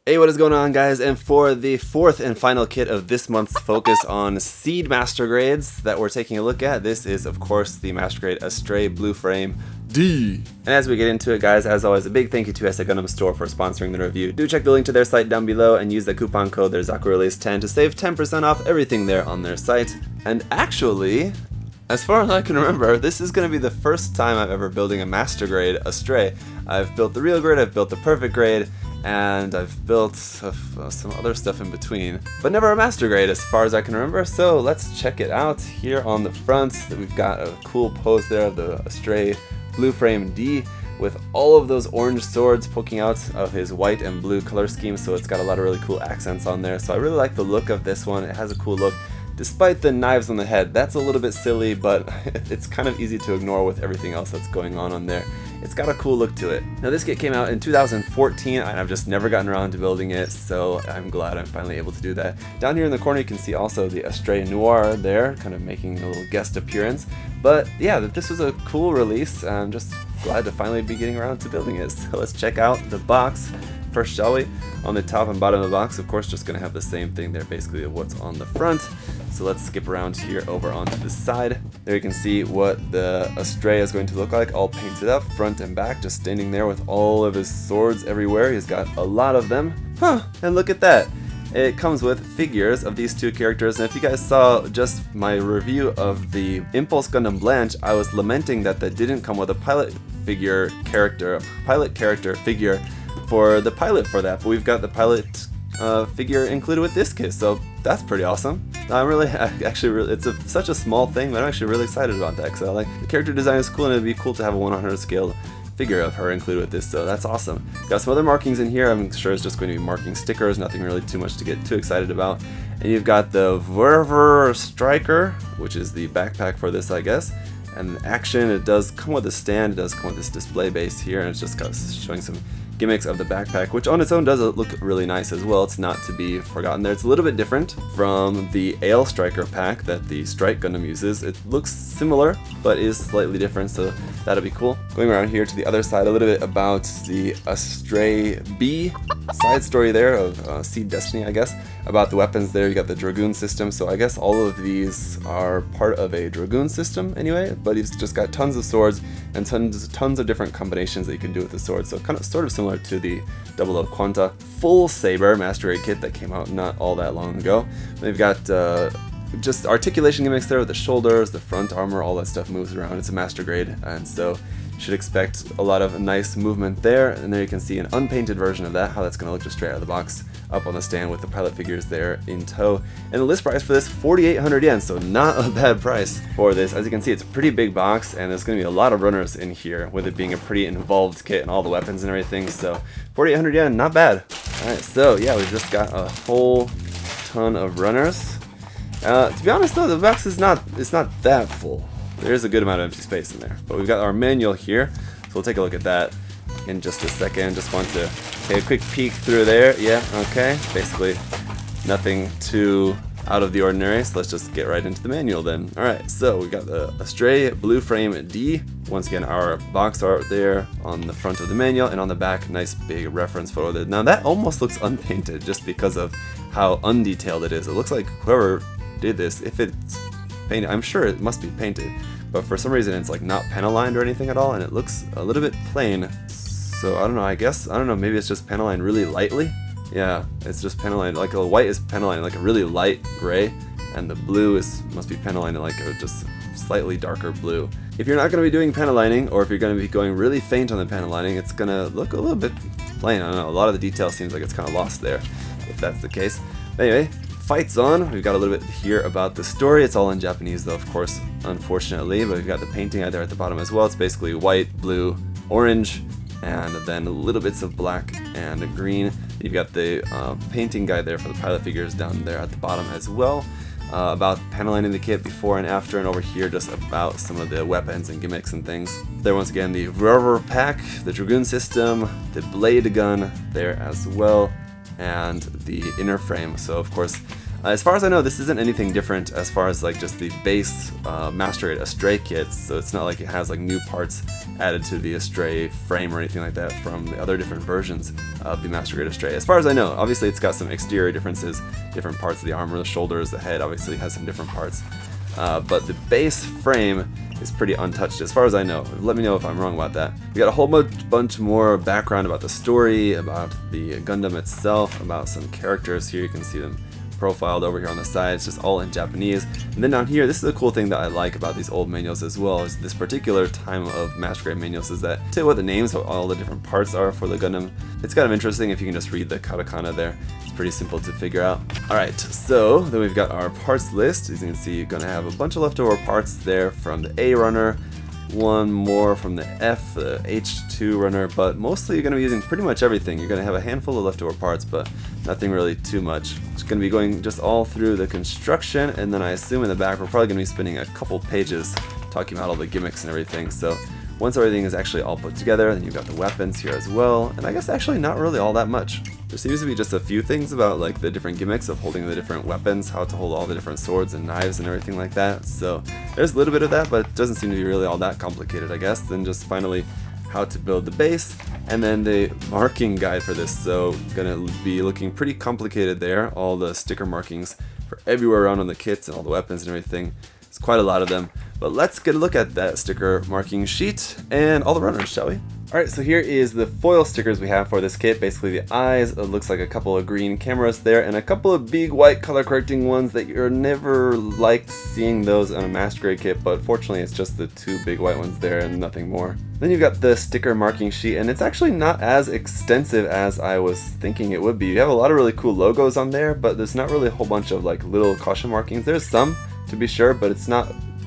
Hey, what is going on, guys? And for the fourth and final kit of this month's focus on seed master grades that we're taking a look at, this is of course the master grade Astray Blue Frame D. And as we get into it, guys, as always, a big thank you to Gundam Store for sponsoring the review. Do check the link to their site down below and use the coupon code ZakuAurelius10 to save 10% off everything there on their site. And actually, as far as I can remember, this is going to be the first time I'm ever building a master grade Astray. I've built the real grade, I've built the perfect grade, and I've built some other stuff in between, but never a master grade as far as I can remember. So let's check it out. Here on the front, we've got a cool pose there of the Astray Blue Frame D with all of those orange swords poking out of his white and blue color scheme, so it's got a lot of really cool accents on there. So I really like the look of this one. It has a cool look. Despite the knives on the head, that's a little bit silly, but it's kind of easy to ignore with everything else that's going on there. It's got a cool look to it. Now this kit came out in 2014, and I've just never gotten around to building it, so I'm glad I'm finally able to do that. Down here in the corner you can see also the Astray Noir there, kind of making a little guest appearance. But yeah, this was a cool release. I'm just glad to finally be getting around to building it. So let's check out the box first, shall we? On the top and bottom of the box, of course, just going to have the same thing there, basically, of what's on the front. So let's skip around here over onto the side. There you can see what the Astray is going to look like, all painted up, front and back, just standing there with all of his swords everywhere. He's got a lot of them. And look at that. It comes with figures of these two characters, and if you guys saw just my review of the Impulse Gundam Blanche, I was lamenting that didn't come with a pilot character figure for the pilot for that, but we've got the pilot figure included with this kit, so that's pretty awesome. It's such a small thing, but I'm actually really excited about that, because I like the character design is cool, and it'd be cool to have a 1/100 scale figure of her included with this, so that's awesome. Got some other markings in here. I'm sure it's just going to be marking stickers, nothing really too much to get too excited about. And you've got the Verver Striker, which is the backpack for this, I guess. And action, it does come with a stand, it does come with this display base here, and it's just kind of showing some gimmicks of the backpack, which on its own does look really nice as well. It's not to be forgotten there. It's a little bit different from the Ale Striker pack that the Strike Gundam uses. It looks similar, but is slightly different, so that'll be cool. Going around here to the other side, a little bit about the Astray B side story there of Seed Destiny, I guess. About the weapons there, you got the Dragoon system, so I guess all of these are part of a Dragoon system anyway, but he's just got tons of swords and tons of different combinations that you can do with the sword, so sort of similar to the 00 Quanta Full Saber Master Grade kit that came out not all that long ago. They've got just articulation gimmicks there with the shoulders, the front armor, all that stuff moves around. It's a master grade, and so you should expect a lot of nice movement there. And there you can see an unpainted version of that, how that's going to look just straight out of the box up on the stand with the pilot figures there in tow. And the list price for this, 4,800 yen, so not a bad price for this. As you can see, it's a pretty big box, and there's going to be a lot of runners in here, with it being a pretty involved kit and all the weapons and everything, so 4,800 yen, not bad. Alright, so yeah, we've just got a whole ton of runners. To be honest though, the box is not that full. There's a good amount of empty space in there. But we've got our manual here, so we'll take a look at that in just a second. Just want to take a quick peek through there. Yeah, okay. Basically, nothing too out of the ordinary, so let's just get right into the manual then. Alright, so we got the Astray Blue Frame D. Once again, our box art there on the front of the manual, and on the back, nice big reference photo there. Now that almost looks unpainted just because of how undetailed it is. It looks like whoever did this, if it's painted, I'm sure it must be painted, but for some reason it's like not pen aligned or anything at all, and it looks a little bit plain. So I don't know, maybe it's just pen aligned really lightly. Yeah, it's just pen aligned, like a white is pen aligned like a really light gray, and the blue must be pen aligned like a just slightly darker blue. If you're not going to be doing pen aligning, or if you're going to be going really faint on the pen aligning, it's going to look a little bit plain. I don't know, a lot of the detail seems like it's kind of lost there, if that's the case. Anyway, fight's on. We've got a little bit here about the story. It's all in Japanese though, of course, unfortunately, but we've got the painting out there at the bottom as well. It's basically white, blue, orange, and then little bits of black and green. You've got the painting guide there for the pilot figures down there at the bottom as well, about panelining the kit before and after, and over here just about some of the weapons and gimmicks and things. There once again the Verver pack, the Dragoon system, the blade gun there as well, and the inner frame. So of course As far as I know, this isn't anything different as far as like just the base Master Grade Astray kit, so it's not like it has like new parts added to the Astray frame or anything like that from the other different versions of the Master Grade Astray. As far as I know, obviously it's got some exterior differences, different parts of the armor, the shoulders, the head obviously has some different parts. But the base frame is pretty untouched as far as I know. Let me know if I'm wrong about that. We got a whole bunch more background about the story, about the Gundam itself, about some characters here. You can see them profiled over here on the side. It's just all in Japanese. And then down here, this is a cool thing that I like about these old manuals as well, is this particular time of Master Grade manuals is that tell you what the names of all the different parts are for the Gundam. It's kind of interesting if you can just read the katakana there. It's pretty simple to figure out. Alright, so then we've got our parts list. As you can see, you're going to have a bunch of leftover parts there from the A runner, one more from the F, the H2 runner, but mostly you're going to be using pretty much everything. You're going to have a handful of leftover parts, but nothing really too much. It's going to be going just all through the construction, and then I assume in the back we're probably going to be spending a couple pages talking about all the gimmicks and everything. So once everything is actually all put together, then you've got the weapons here as well, and I guess actually not really all that much. There seems to be just a few things about like the different gimmicks of holding the different weapons, how to hold all the different swords and knives and everything like that. So there's a little bit of that, but it doesn't seem to be really all that complicated, I guess. Then just finally how to build the base, and then the marking guide for this. So gonna be looking pretty complicated there. All the sticker markings for everywhere around on the kits and all the weapons and everything. It's quite a lot of them. But let's get a look at that sticker marking sheet and all the runners, shall we? Alright, so here is the foil stickers we have for this kit. Basically the eyes, it looks like a couple of green cameras there, and a couple of big white color correcting ones that you're never liked seeing those on a Master Grade kit, but fortunately it's just the two big white ones there and nothing more. Then you've got the sticker marking sheet, and it's actually not as extensive as I was thinking it would be. You have a lot of really cool logos on there, but there's not really a whole bunch of like little caution markings. There's some, to be sure, but it's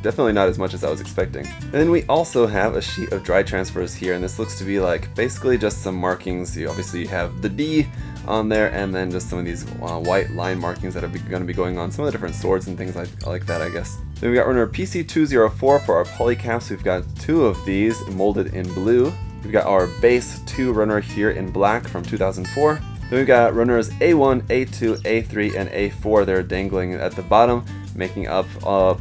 definitely not as much as I was expecting. And then we also have a sheet of dry transfers here, and this looks to be like basically just some markings. You obviously have the D on there, and then just some of these white line markings that are going to be going on some of the different swords and things like that, I guess. Then we got runner PC204 for our polycaps. We've got two of these molded in blue. We've got our base 2 runner here in black from 2004. Then we've got runners A1, A2, A3, and A4. They're dangling at the bottom, making up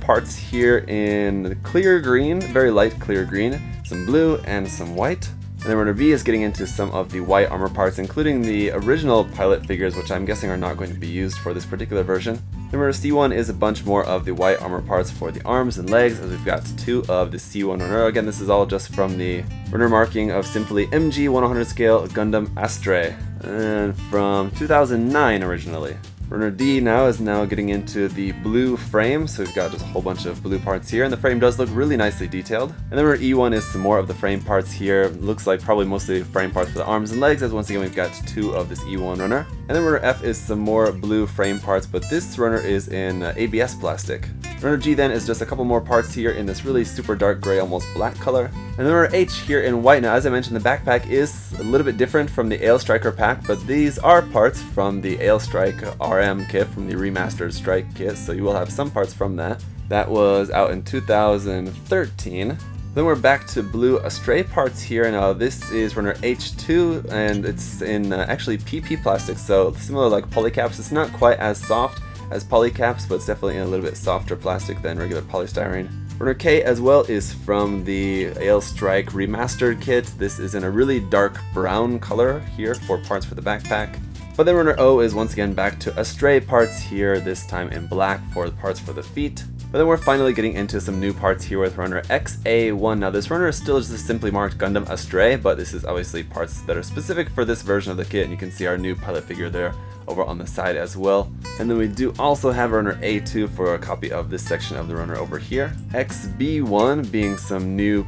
parts here in clear green, very light clear green, some blue, and some white. And then runner B is getting into some of the white armor parts, including the original pilot figures, which I'm guessing are not going to be used for this particular version. Then runner C1 is a bunch more of the white armor parts for the arms and legs, as we've got two of the C1 runner. Again, this is all just from the runner marking of simply MG 100 scale Gundam Astray, and from 2009 originally. Runner D now is getting into the blue frame, so we've got just a whole bunch of blue parts here, and the frame does look really nicely detailed. And then runner E1 is some more of the frame parts here. Looks like probably mostly frame parts for the arms and legs, as once again we've got two of this E1 runner. And then runner F is some more blue frame parts, but this runner is in ABS plastic. Runner G then is just a couple more parts here in this really super dark gray, almost black color. And then runner H here in white. Now, as I mentioned, the backpack is a little bit different from the Ale Striker pack, but these are parts from the Ale Strike RM kit, from the remastered Strike kit, so you will have some parts from that. That was out in 2013. Then we're back to blue Astray parts here. Now this is runner H2, and it's in actually PP plastic, so similar like polycaps. It's not quite as soft as polycaps, but it's definitely in a little bit softer plastic than regular polystyrene. Runner K as well is from the Ale Strike remastered kit. This is in a really dark brown color here for parts for the backpack. But then runner O is once again back to Astray parts here, this time in black for the parts for the feet. But then we're finally getting into some new parts here with runner XA1. Now this runner is still just simply marked Gundam Astray, but this is obviously parts that are specific for this version of the kit, and you can see our new pilot figure there over on the side as well. And then we do also have runner A2 for a copy of this section of the runner over here. XB1 being some new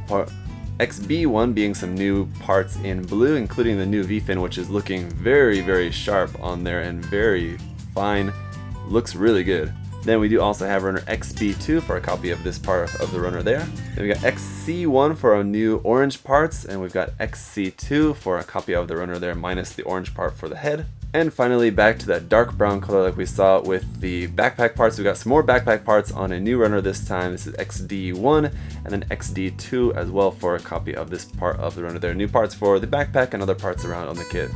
parts in blue, including the new V-fin, which is looking very, very sharp on there and very fine. Looks really good. Then we do also have runner XB2 for a copy of this part of the runner there. Then we got XC1 for our new orange parts, and we've got XC2 for a copy of the runner there minus the orange part for the head. And finally, back to that dark brown color like we saw with the backpack parts. We got some more backpack parts on a new runner this time. This is XD1 and then XD2 as well for a copy of this part of the runner there. New parts for the backpack and other parts around on the kit.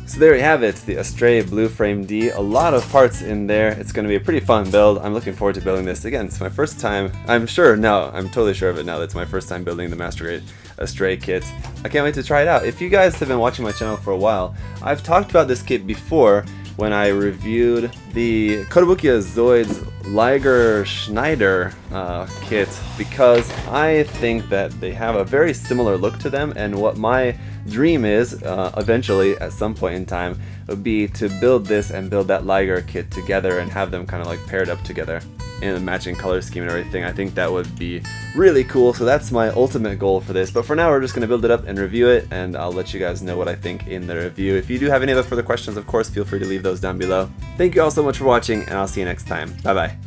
So there we have it, the Astray Blue Frame D. A lot of parts in there. It's going to be a pretty fun build. I'm looking forward to building this. Again, it's my first time. I'm totally sure of it now that it's my first time building the Master Grade Astray kit. I can't wait to try it out. If you guys have been watching my channel for a while, I've talked about this kit before when I reviewed the Kotobukiya Zoids Liger Schneider kit, because I think that they have a very similar look to them, and what my dream is, eventually, at some point in time, would be to build this and build that Liger kit together and have them kind of like paired up together in a matching color scheme and everything. I think that would be really cool, so that's my ultimate goal for this. But for now, we're just going to build it up and review it, and I'll let you guys know what I think in the review. If you do have any other further questions, of course, feel free to leave those down below. Thank you all so much for watching, and I'll see you next time. Bye bye.